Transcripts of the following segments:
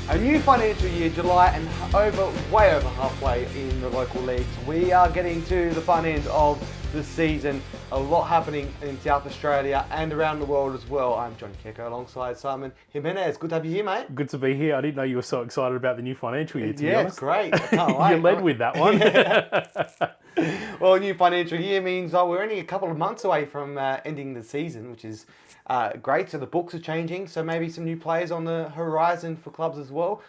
A new financial year, July, and way over halfway in the local leagues. We are getting to the fun end of the season. A lot happening in South Australia and around the world as well. I'm Johnny Keko alongside Simon Gimenez. Good to have you here, mate. Good to be here. I didn't know you were so excited about the new financial year, to be honest. It's great. I can't wait. You led with that one. Well, a new financial year means we're only a couple of months away from ending the season, which is great. So the books are changing. So maybe some new players on the horizon for clubs as well.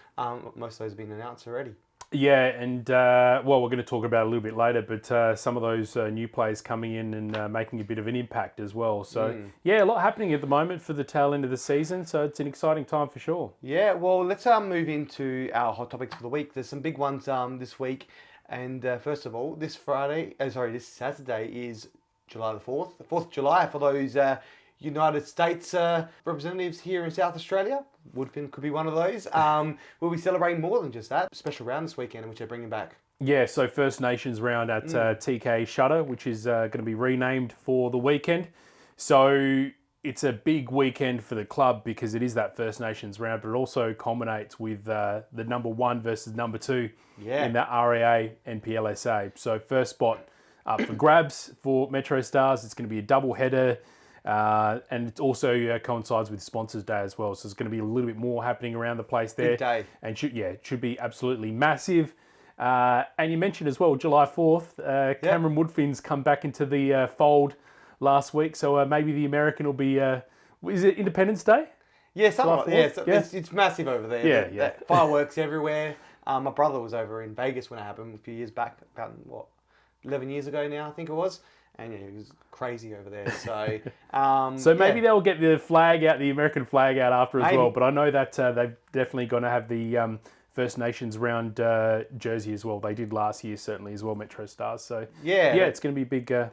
Most of those have been announced already. Yeah, and we're going to talk about it a little bit later, but some of those new players coming in and making a bit of an impact as well. So, a lot happening at the moment for the tail end of the season. So it's an exciting time for sure. Yeah, well, let's move into our hot topics for the week. There's some big ones this week. And first of all, this Saturday is July the 4th. The 4th of July for those United States representatives here in South Australia. Woodfin could be one of those. We'll be celebrating more than just that. Special round this weekend, which they're bringing back. Yeah, so First Nations round at TK Shutter, which is going to be renamed for the weekend. So it's a big weekend for the club because it is that First Nations round, but it also culminates with the number 1 versus number 2 in the RAA and PLSA. So first spot up for grabs for Metro Stars. It's going to be a double header. And it also coincides with Sponsors Day as well. So there's going to be a little bit more happening around the place there. Big day. And it should be absolutely massive. And you mentioned as well, July 4th, Cameron Woodfin's come back into the fold last week. So maybe the American will be, is it Independence Day? Yeah, something. It's massive over there. Yeah. Fireworks everywhere. My brother was over in Vegas when it happened a few years back, about 11 years ago now, I think it was. And it was crazy over there. So, maybe they'll get the flag out, the American flag out after as well. But I know that they've definitely going to have the First Nations round jersey as well. They did last year certainly as well, Metro Stars. So it's going to be a big day.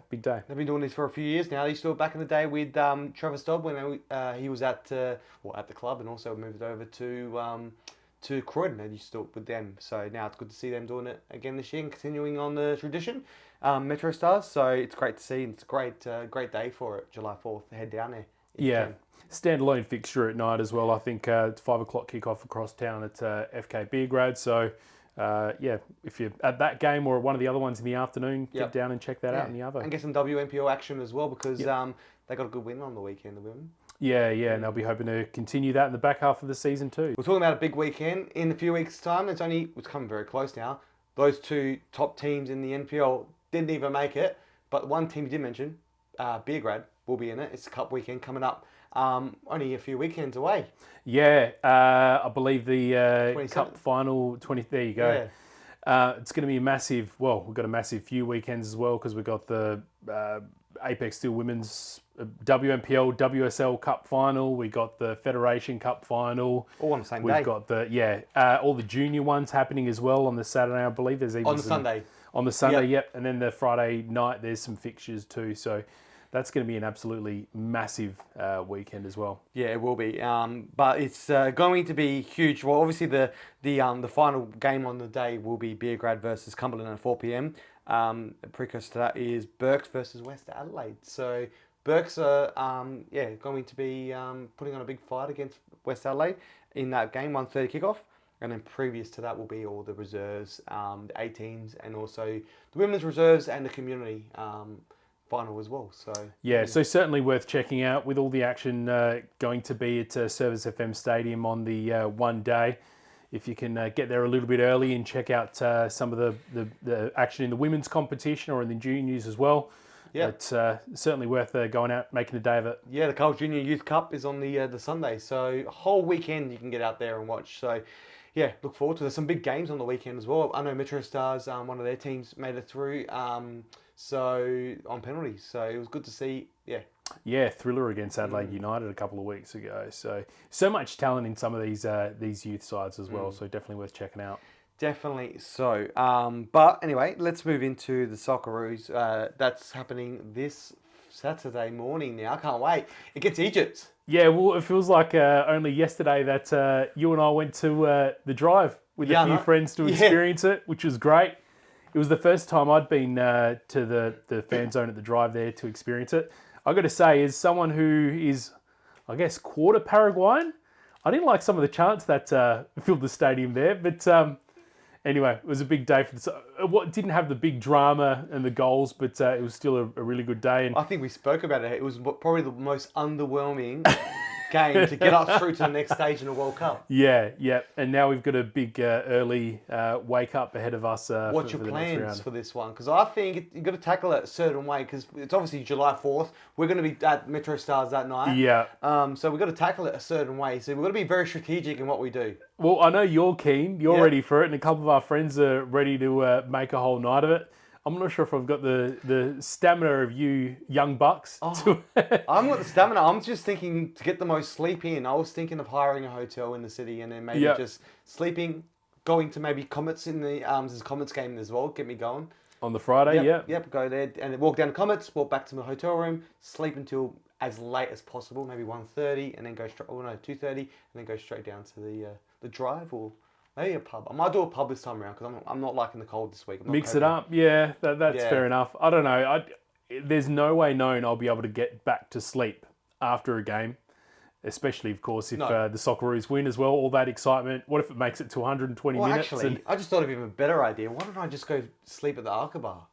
They've been doing this for a few years now. They used to do it back in the day with Trevor Stobb when he was at the club and also moved over to Croydon. They used to do it with them. So now it's good to see them doing it again this year and continuing on the tradition. Metro Stars, so it's great to see, and it's a great day for it, July 4th, head down there. Standalone fixture at night as well. I think it's 5 o'clock kickoff across town at FK Beergrad. So, if you're at that game or at one of the other ones in the afternoon, get down and check that out in the other. And get some WNPL action as well because they got a good win on the weekend, the women. Yeah, and they'll be hoping to continue that in the back half of the season too. We're talking about a big weekend in a few weeks' time. It's coming very close now. Those two top teams in the NPL didn't even make it, but one team you did mention, Beergrad, will be in it. It's a cup weekend coming up, only a few weekends away. Yeah, I believe the cup final, there you go. Yeah. It's going to be a massive, we've got a massive few weekends as well because we've got the Apex Steel Women's WNPL, WSL Cup final. We got the Federation Cup final. All on the same day. We've got all the junior ones happening as well on the Saturday, I believe. There's even on the Sunday, yep. And then the Friday night, there's some fixtures too. So that's going to be an absolutely massive weekend as well. Yeah, it will be. But it's going to be huge. Well, obviously the final game on the day will be Beergrad versus Cumberland at 4 p.m. Precursor to that is Berks versus West Adelaide. So Berks are going to be putting on a big fight against West Adelaide in that game, 1:30 kickoff. And then previous to that will be all the reserves, the 18s, and also the women's reserves and the community final as well. So certainly worth checking out with all the action going to be at Service FM Stadium on the one day. If you can get there a little bit early and check out some of the action in the women's competition or in the juniors as well. Yeah, it's certainly worth going out, making a day of it. Yeah, the Coles Junior Youth Cup is on the Sunday, so a whole weekend you can get out there and watch. So, look forward to it. There's some big games on the weekend as well. I know Metro Stars, one of their teams made it through, so on penalties. So it was good to see. Yeah, thriller against Adelaide United a couple of weeks ago. So much talent in some of these youth sides as well. So definitely worth checking out. Definitely so. But anyway, let's move into the Socceroos. That's happening this Saturday morning now. I can't wait. It gets Egypt. Yeah, well, it feels like only yesterday that you and I went to the drive with a few friends to experience it, which was great. It was the first time I'd been to the fan zone at the drive there to experience it. I got to say, as someone who is, I guess, quarter Paraguayan, I didn't like some of the chants that filled the stadium there, but anyway, it was a big day for what didn't have the big drama and the goals, but it was still a really good day. And I think we spoke about it. It was probably the most underwhelming game to get us through to the next stage in the World Cup. yeah, and now we've got a big early wake up ahead of us. What's your plans for this one? Because I think you've got to tackle it a certain way, because it's obviously July 4th. We're going to be at Metro Stars that night. Yeah. So we've got to tackle it a certain way. So we've got to be very strategic in what we do. Well, I know you're keen. You're ready for it, and a couple of our friends are ready to make a whole night of it. I'm not sure if I've got the stamina of you young bucks. I'm not the stamina. I'm just thinking to get the most sleep in. I was thinking of hiring a hotel in the city and then maybe just sleeping, going to maybe Comets in the there's a Comets game as well. Get me going. On the Friday, Yep, go there and then walk down to Comets, walk back to my hotel room, sleep until as late as possible, maybe 1:30, and then go straight. 2:30, and then go straight down to the drive or. Maybe a pub. I might do a pub this time around because I'm not liking the cold this week. Mix it up. Yeah, that's fair enough. I don't know. There's no way known I'll be able to get back to sleep after a game, especially, of course, if the Socceroos win as well. All that excitement. What if it makes it to 120 minutes? Actually, I just thought of even a better idea. Why don't I just go sleep at the Arca Bar?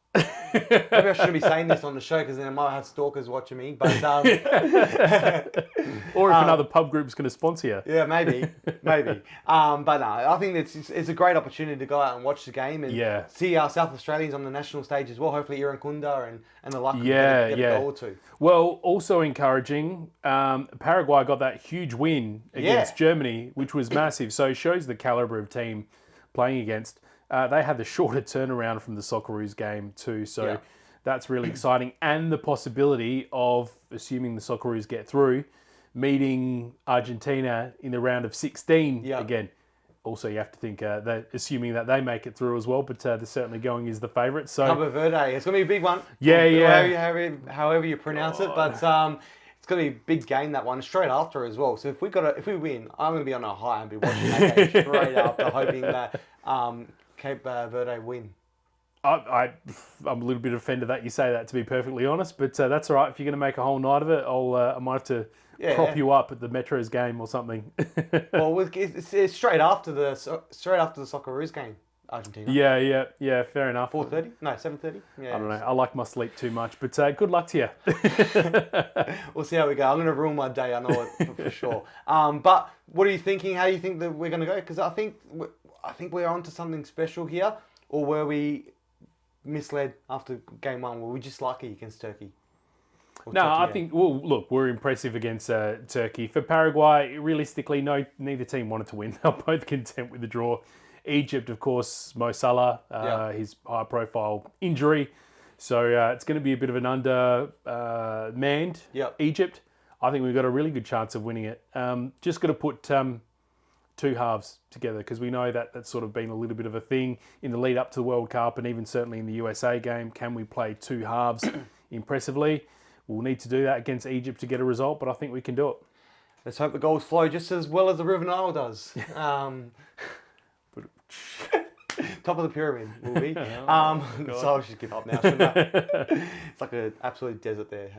Maybe I shouldn't be saying this on the show because then I might have stalkers watching me. But or if another pub group's going to sponsor you. Yeah, maybe. But no, I think it's a great opportunity to go out and watch the game and see our South Australians on the national stage as well. Hopefully, Irukunda and the luck get a goal or two. Well, also encouraging, Paraguay got that huge win against Germany, which was massive. So it shows the calibre of team playing against. They had the shorter turnaround from the Socceroos game too, so that's really exciting. And the possibility of, assuming the Socceroos get through, meeting Argentina in the round of 16 again. Also, you have to think, assuming that they make it through as well, but they're certainly going as the favourites. So Cabo Verde, it's going to be a big one. However you pronounce it, but it's going to be a big game, that one, straight after as well. So if we win, I'm going to be on a high and be watching that game straight after, hoping that Cape Verde win. I'm a little bit offended that you say that, to be perfectly honest, but that's all right. If you're going to make a whole night of it, I might have to prop you up at the Metro's game or something. Well, it's straight after the Socceroos game, Argentina. Yeah. Fair enough. 4:30? No, 7:30. Yeah. I don't know. I like my sleep too much, but good luck to you. We'll see how we go. I'm going to ruin my day. I know it for sure. But what are you thinking? How do you think that we're going to go? Because I think we're onto something special here, or were we misled after game one? Were we just lucky against Turkey? I think, look, we're impressive against Turkey. For Paraguay, realistically, neither team wanted to win. They're both content with the draw. Egypt, of course, Mo Salah, his high-profile injury. So it's going to be a bit of an undermanned Egypt. I think we've got a really good chance of winning it. Just got to put two halves together, because we know that that's sort of been a little bit of a thing in the lead up to the World Cup, and even certainly in the USA game. Can we play two halves impressively? We'll need to do that against Egypt to get a result, but I think we can do it. Let's hope the goals flow just as well as the River Nile does. Top of the pyramid will be. So I should give up now, shouldn't I? It's like an absolute desert there.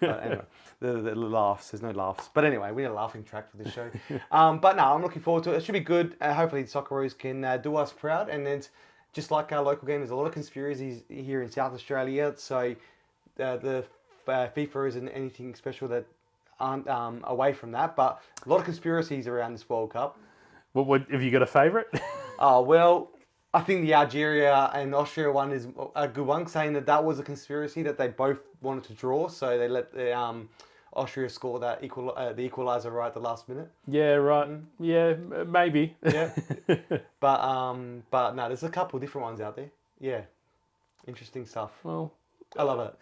But anyway, the laughs. There's no laughs. But anyway, we need a laughing track for this show. But no, I'm looking forward to it. It should be good. Hopefully the Socceroos can do us proud. And then, just like our local game, there's a lot of conspiracies here in South Australia. So the FIFA isn't anything special that aren't away from that. But a lot of conspiracies around this World Cup. What have you got a favourite? Well, I think the Algeria and Austria one is a good one, saying that was a conspiracy, that they both wanted to draw, so they let the Austria score that the equaliser right at the last minute. Yeah, right. Yeah, maybe. Yeah. But no, there's a couple of different ones out there. Yeah. Interesting stuff. Well, I love it.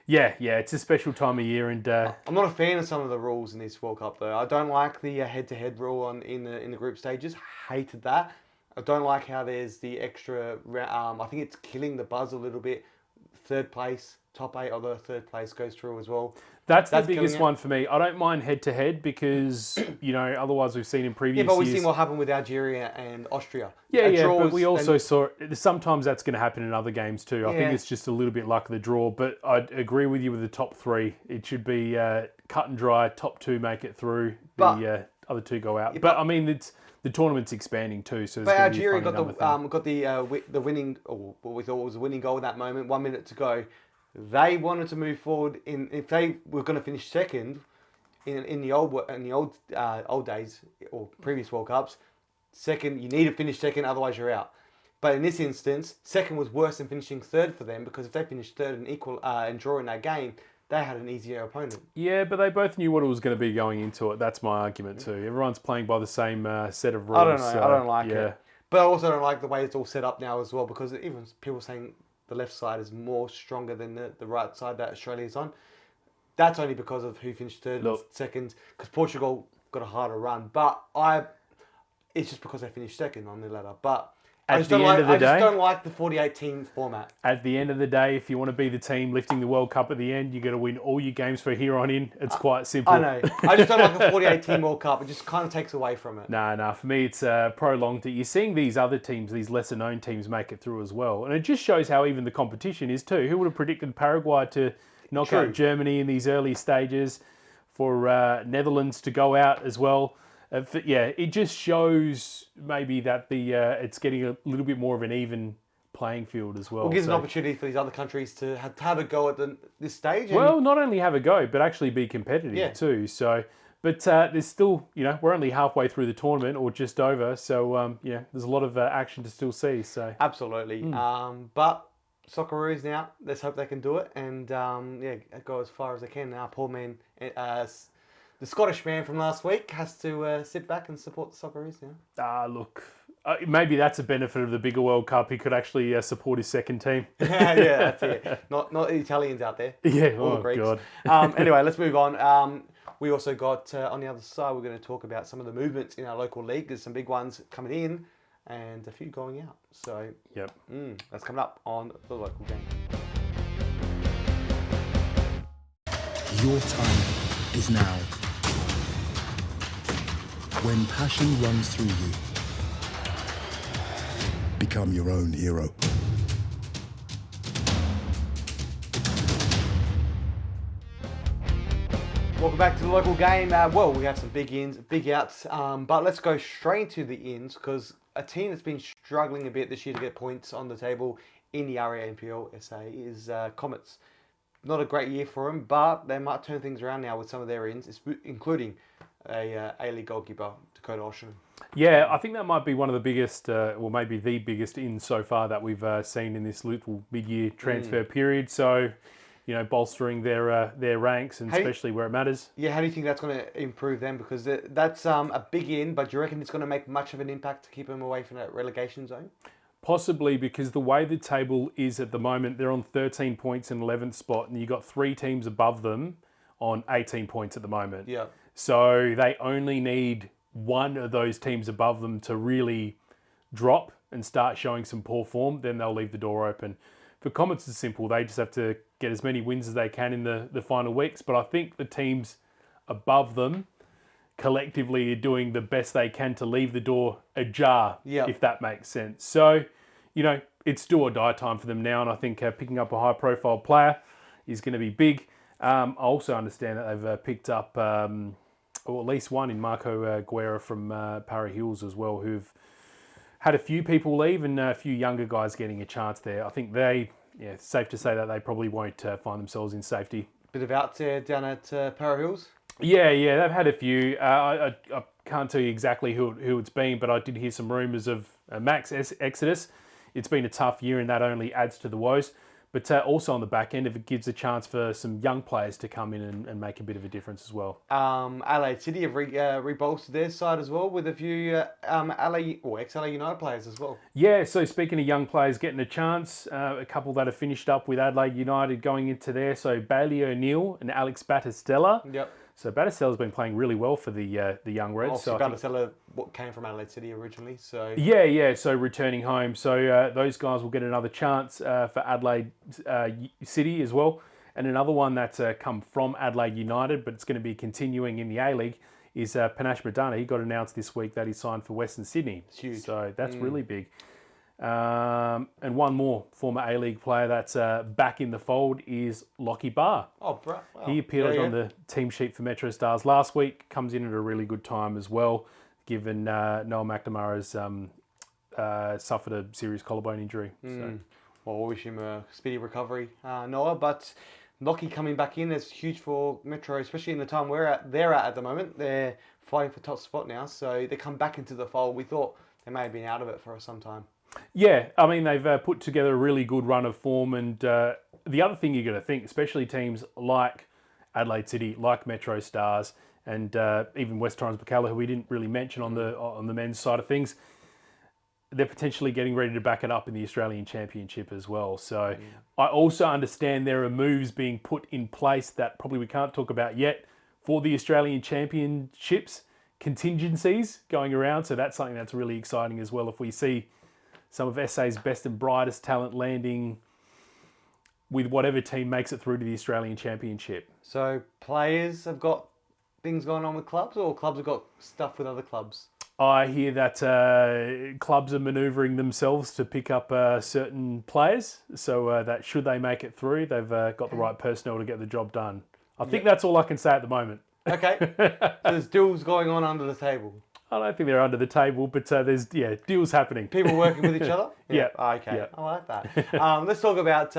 Yeah, it's a special time of year, and I'm not a fan of some of the rules in this World Cup though. I don't like the head-to-head rule in the group stages. Hated that. I don't like how there's the extra. I think it's killing the buzz a little bit. Third place, top 8 of the third place goes through as well. That's the biggest one for me. I don't mind head-to-head because, otherwise we've seen in previous years. Yeah, but we've seen what happened with Algeria and Austria. But we also saw, sometimes that's going to happen in other games too. I think it's just a little bit luck of the draw, but I agree with you with the top 3. It should be cut and dry, top 2 make it through. The other two go out. But I mean, the tournament's expanding too, so. But Algeria got the winning, or what we thought was a winning goal at that moment. 1 minute to go. They wanted to move forward. If they were going to finish second, in the old days or previous World Cups, second you need to finish second, otherwise you're out. But in this instance, second was worse than finishing third for them, because if they finished third and equal and draw in that game, they had an easier opponent. Yeah, but they both knew what it was going to be going into it. That's my argument too. Everyone's playing by the same set of rules. I don't know. I don't like it. But I also don't like the way it's all set up now as well, because even people saying the left side is more stronger than the right side that Australia's on. That's only because of who finished third and second, because Portugal got a harder run. But it's just because they finished second on the ladder. But I just don't like the 48-team format. At the end of the day, if you want to be the team lifting the World Cup at the end, you got to win all your games for here on in. It's quite simple. I know. I just don't like the 48-team World Cup. It just kind of takes away from it. No. For me, it's prolonged. You're seeing these other teams, these lesser-known teams, make it through as well. And it just shows how even the competition is too. Who would have predicted Paraguay to knock out Germany in these early stages, for Netherlands to go out as well? It just shows maybe that it's getting a little bit more of an even playing field as well. It gives an opportunity for these other countries to have a go at this stage. Well, not only have a go, but actually be competitive too. So, but there's still, we're only halfway through the tournament or just over. So, there's a lot of action to still see. So absolutely. But Socceroos now, let's hope they can do it and go as far as they can. Now, poor man, the Scottish man from last week has to sit back and support the Socceroos now. Look, maybe that's a benefit of the bigger World Cup. He could actually support his second team. Yeah, that's it. Not the Italians out there. Yeah, or the Greeks. God. Anyway, let's move on. We also got, on the other side, we're going to talk about some of the movements in our local league. There's some big ones coming in and a few going out. So, that's coming up on the local game. Your time is now. When passion runs through you, become your own hero. Welcome back to the local game. We have some big ins, big outs, but let's go straight to the ins, because a team that's been struggling a bit this year to get points on the table in the RANPL SA is Comets. Not a great year for them, but they might turn things around now with some of their ins, including A-League goalkeeper, Dakota Oshinen. Yeah, I think that might be one of the biggest, or maybe the biggest ins so far that we've seen in this little mid-year transfer period. So, bolstering their ranks, and especially where it matters. Yeah, how do you think that's going to improve them? Because that's a big in, but do you reckon it's going to make much of an impact to keep them away from that relegation zone? Possibly, because the way the table is at the moment, they're on 13 points in 11th spot, and you've got 3 teams above them on 18 points at the moment. Yeah. So they only need one of those teams above them to really drop and start showing some poor form, then they'll leave the door open. For Comets, it's simple. They just have to get as many wins as they can in the final weeks. But I think the teams above them collectively are doing the best they can to leave the door ajar, if that makes sense. So, it's do or die time for them now. And I think picking up a high-profile player is going to be big. I also understand that they've picked up, or at least one in Marco Guerra from Para Hills as well, who've had a few people leave and a few younger guys getting a chance there. I think it's safe to say that they probably won't find themselves in safety. Bit of outs there down at Para Hills? Yeah, they've had a few. I can't tell you exactly who it's been, but I did hear some rumours of Max Exodus. It's been a tough year, and that only adds to the woes. But also on the back end, if it gives a chance for some young players to come in and make a bit of a difference as well. Adelaide City have rebolstered their side as well with a few ex-LA United players as well. Yeah, so speaking of young players getting a chance, a couple that have finished up with Adelaide United going into there. So Bailey O'Neill and Alex Battistella. Yep. So Battistella's been playing really well for the young Reds. So Battistella came from Adelaide City originally. So so returning home. So those guys will get another chance for Adelaide City as well. And another one that's come from Adelaide United, but it's going to be continuing in the A-League, is Panache Madana. He got announced this week that he signed for Western Sydney. It's huge. So that's really big. And one more former A-League player that's back in the fold is Lockie Barr. Oh, bro. Wow. He appeared on the team sheet for Metro Stars last week. Comes in at a really good time as well, given Noah McNamara's suffered a serious collarbone injury. So. Well, we'll wish him a speedy recovery, Noah. But Lockie coming back in is huge for Metro, especially in the time they're at the moment. They're fighting for top spot now, so they come back into the fold. We thought they may have been out of it for some time. Yeah, I mean, they've put together a really good run of form. And the other thing you're going to think, especially teams like Adelaide City, like Metro Stars, and even West Torrens Bacala, who we didn't really mention on the men's side of things, they're potentially getting ready to back it up in the Australian Championship as well. So I also understand there are moves being put in place that probably we can't talk about yet for the Australian Championships, contingencies going around. So that's something that's really exciting as well. If we see some of SA's best and brightest talent landing with whatever team makes it through to the Australian Championship. So players have got things going on with clubs, or clubs have got stuff with other clubs? I hear that clubs are manoeuvring themselves to pick up certain players, so that should they make it through, they've got the right personnel to get the job done. I think that's all I can say at the moment. Okay. There's deals going on under the table. I don't think they're under the table, but there's deals happening. People working with each other? Yeah. Okay. Yeah. I like that. Let's talk about,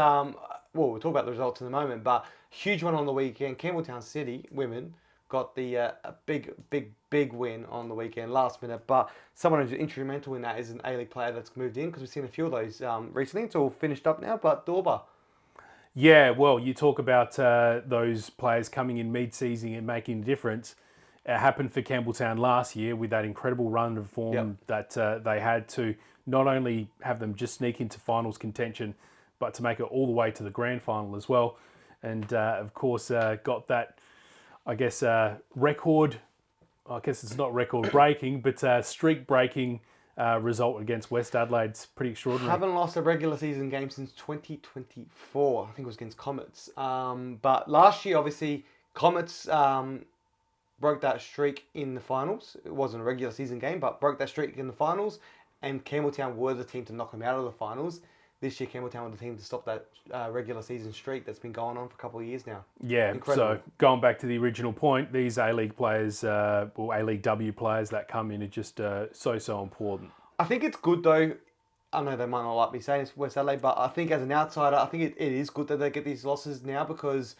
we'll talk about the results in a moment, but huge one on the weekend. Campbelltown City women got the a big win on the weekend, last minute. But someone who's instrumental in that is an A-League player that's moved in, because we've seen a few of those recently. It's all finished up now, but Dorba. Yeah, well, you talk about those players coming in mid-season and making a difference. It happened for Campbelltown last year with that incredible run of form that they had to not only have them just sneak into finals contention, but to make it all the way to the grand final as well. And of course, got that, I guess, record, I guess it's not record breaking, but streak breaking result against West Adelaide. It's pretty extraordinary. Haven't lost a regular season game since 2024. I think it was against Comets. But last year, obviously, Comets broke that streak in the finals. It wasn't a regular season game, but broke that streak in the finals. And Campbelltown were the team to knock them out of the finals. This year, Campbelltown were the team to stop that regular season streak that's been going on for a couple of years now. Yeah, Incredible. So going back to the original point, these A-League players, or A-League W players that come in are just so important. I think it's good, though. I know they might not like me saying it's West Adelaide, but I think as an outsider, I think it is good that they get these losses now, because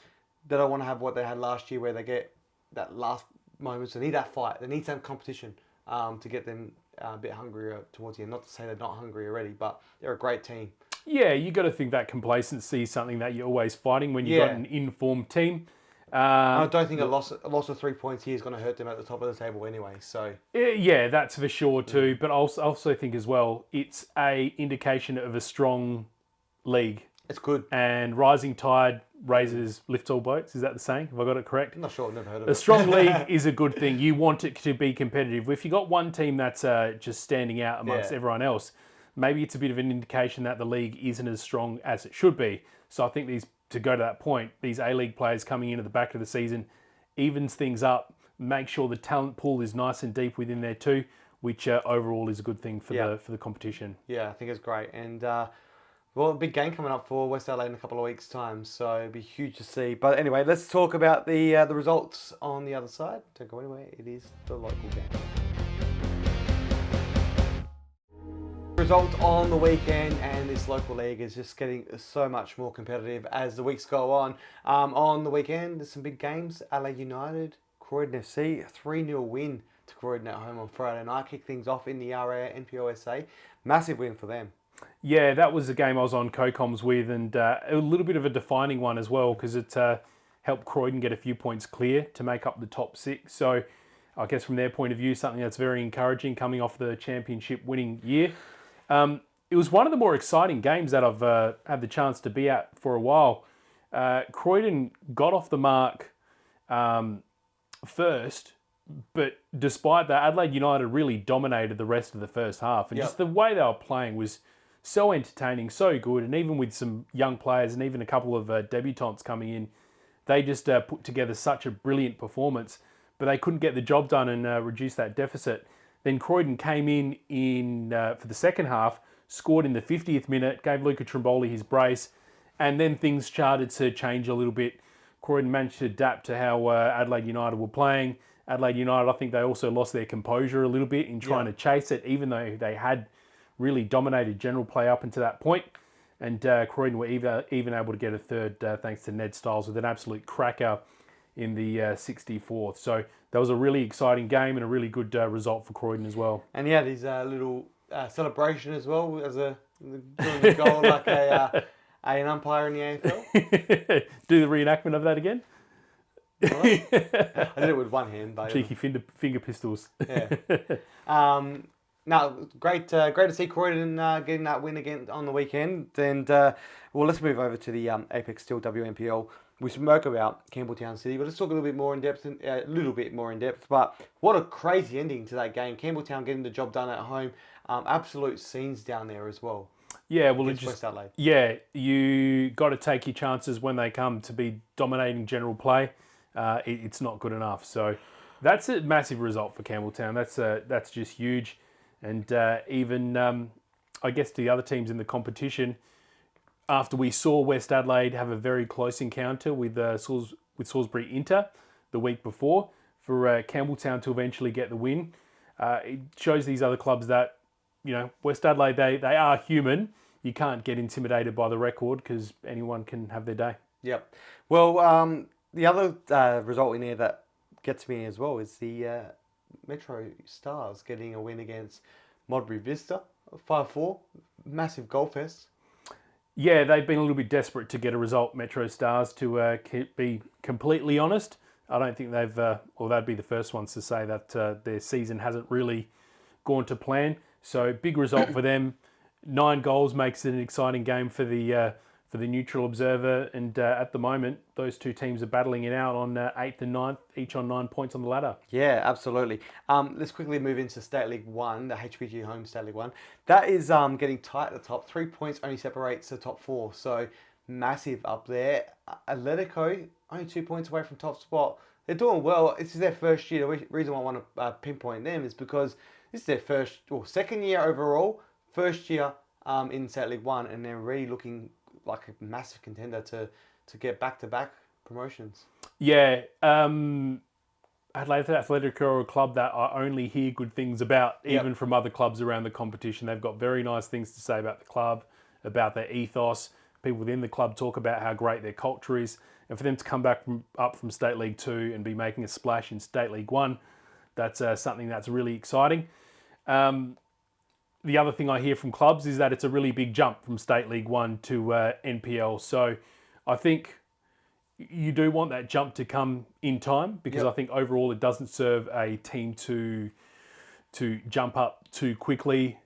they don't want to have what they had last year, where they get that last moments. They need that fight. They need some competition to get them a bit hungrier towards the end. Not to say they're not hungry already, but they're a great team. Yeah, you got to think that complacency is something that you're always fighting when you've got an informed team. I don't think a loss of 3 points here is going to hurt them at the top of the table anyway. So yeah, that's for sure too. But I also think as well, it's a indication of a strong league. It's good. And rising tide lifts all boats. Is that the saying? Have I got it correct? I'm not sure. I've never heard of it. A strong league is a good thing. You want it to be competitive. If you got one team that's just standing out amongst everyone else, maybe it's a bit of an indication that the league isn't as strong as it should be. So I think to go to that point, these A-League players coming in at the back of the season evens things up, make sure the talent pool is nice and deep within there too, which overall is a good thing for the competition. Yeah, I think it's great. And well, a big game coming up for West Adelaide in a couple of weeks' time, so it'd be huge to see. But anyway, let's talk about the results on the other side. Don't go anywhere. It is the local game. Results on the weekend, and this local league is just getting so much more competitive as the weeks go on. On the weekend, there's some big games. Adelaide United, Croydon FC, a 3-0 win to Croydon at home on Friday night. Kicked things off in the RA NPOSA. Massive win for them. Yeah, that was the game I was on co-coms with, and a little bit of a defining one as well, because it helped Croydon get a few points clear to make up the top 6. So I guess from their point of view, something that's very encouraging coming off the championship winning year. It was one of the more exciting games that I've had the chance to be at for a while. Croydon got off the mark first, but despite that, Adelaide United really dominated the rest of the first half. And just the way they were playing was so entertaining, so good. And even with some young players and even a couple of debutants coming in, they just put together such a brilliant performance. But they couldn't get the job done and reduce that deficit. Then Croydon came in for the second half, scored in the 50th minute, gave Luca Trimboli his brace, and then things started to change a little bit. Croydon managed to adapt to how Adelaide United were playing. Adelaide United, I think they also lost their composure a little bit in trying to chase it, even though they had really dominated general play up until that point. And Croydon were even able to get a third thanks to Ned Stiles with an absolute cracker in the 64th. So that was a really exciting game and a really good result for Croydon as well. And he had his little celebration as well as doing the goal like an umpire in the AFL. Do the reenactment of that again? What? I did it with one hand. But Cheeky finger pistols. Yeah. No, great to see Croydon getting that win again on the weekend. And let's move over to the Apex Steel WNPL. We spoke about Campbelltown City, but let's talk a little bit more in depth. But what a crazy ending to that game. Campbelltown getting the job done at home. Absolute scenes down there as well. Yeah, well, West Adelaide. Yeah, you got to take your chances when they come to be dominating general play. It's not good enough. So that's a massive result for Campbelltown. That's just huge. And even, I guess, the other teams in the competition, after we saw West Adelaide have a very close encounter with Salisbury Inter the week before, for Campbelltown to eventually get the win, it shows these other clubs that, West Adelaide, they are human. You can't get intimidated by the record because anyone can have their day. Yep. Well, the other result in there that gets me as well is the Metro Stars getting a win against Modbury Vista, 5-4. Massive goal fest. Yeah, they've been a little bit desperate to get a result, Metro Stars, to be completely honest. I don't think they've, they'd be the first ones to say that their season hasn't really gone to plan. So big result for them. 9 goals makes it an exciting game for the neutral observer. And at the moment, those two teams are battling it out on 8th and 9th, each on 9 points on the ladder. Yeah, absolutely. Let's quickly move into State League 1, the HPG Home State League 1. That is getting tight at the top. 3 points only separates the top 4. So massive up there. Atletico, only 2 points away from top spot. They're doing well. This is their first year. The reason why I want to pinpoint them is because this is their second year overall, first year in State League 1, and they're really looking like a massive contender to get back-to-back promotions. Yeah, Adelaide Athletic are a club that I only hear good things about, even from other clubs around the competition. They've got very nice things to say about the club, about their ethos. People within the club talk about how great their culture is. And for them to come back up from State League 2 and be making a splash in State League 1, that's something that's really exciting. The other thing I hear from clubs is that it's a really big jump from State League 1 to NPL. So I think you do want that jump to come in time, because I think overall it doesn't serve a team to jump up too quickly.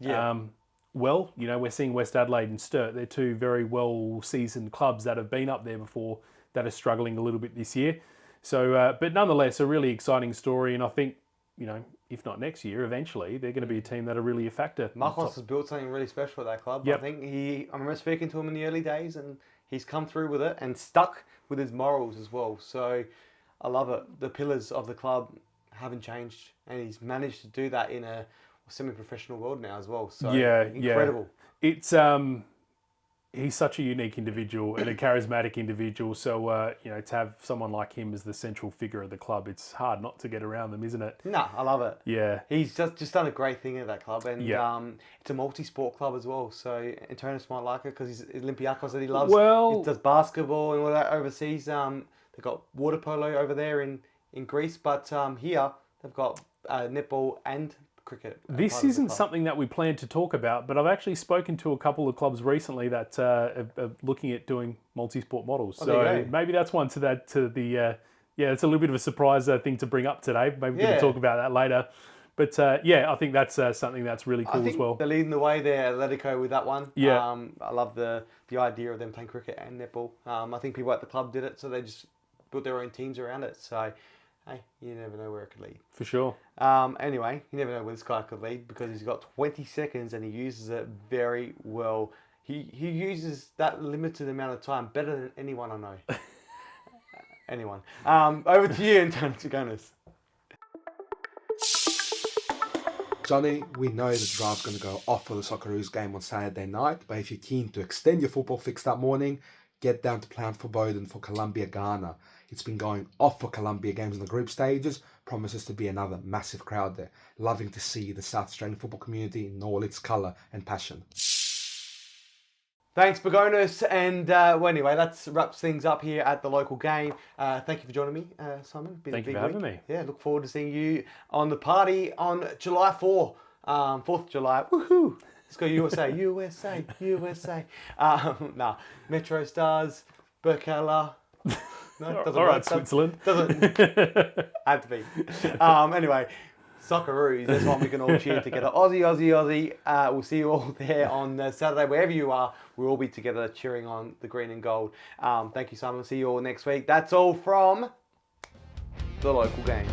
We're seeing West Adelaide and Sturt. They're two very well-seasoned clubs that have been up there before that are struggling a little bit this year. So, but nonetheless, a really exciting story. And I think, if not next year, eventually, they're going to be a team that are really a factor. Marcos has built something really special at that club. Yep. I think I remember speaking to him in the early days, and he's come through with it and stuck with his morals as well. So I love it. The pillars of the club haven't changed, and he's managed to do that in a semi-professional world now as well. So incredible. It's he's such a unique individual and a charismatic individual. So to have someone like him as the central figure of the club, it's hard not to get around them, isn't it? No, I love it. Yeah, he's just done a great thing at that club, and it's a multi-sport club as well. So Antonis might like it because he's Olympiacos that he loves. Well, he does basketball and all that overseas. They've got water polo over there in Greece, but here they've got netball and cricket. This isn't something that we plan to talk about, but I've actually spoken to a couple of clubs recently that are looking at doing multi-sport models. So maybe that's one it's a little bit of a surprise thing to bring up today. Maybe we can talk about that later. But I think that's something that's really cool as well. They're leading the way there, Atletico, with that one. Yeah. I love the idea of them playing cricket and netball. I think people at the club did it, so they just built their own teams around it. So, hey, you never know where it could lead. For sure. Anyway, you never know where this guy could lead, because he's got 20 seconds and he uses it very well. He uses that limited amount of time better than anyone I know. Anyone. Over to you, Antonio Gimenez. Johnny, we know the draft's going to go off for the Socceroos game on Saturday night, but if you're keen to extend your football fix that morning, get down to Plant for Bowden for Colombia, Ghana. It's been going off for Colombia games in the group stages, promises to be another massive crowd there. Loving to see the South Australian football community in all its colour and passion. Thanks, Begonis. And well, anyway, that wraps things up here at the local game. Thank you for joining me, Simon. Been Thank a you big for having week. me. Yeah, look forward to seeing you on the party on July 4, 4th of July. Woohoo! Let's go USA, USA, USA. Nah, Metro Stars, Berkala. No, doesn't All right, work. Switzerland. Doesn't have to be. Anyway, Socceroos, that's one we can all cheer together. Aussie, Aussie, Aussie. We'll see you all there on Saturday, wherever you are. We'll all be together cheering on the green and gold. Thank you, Simon. See you all next week. That's all from the local game.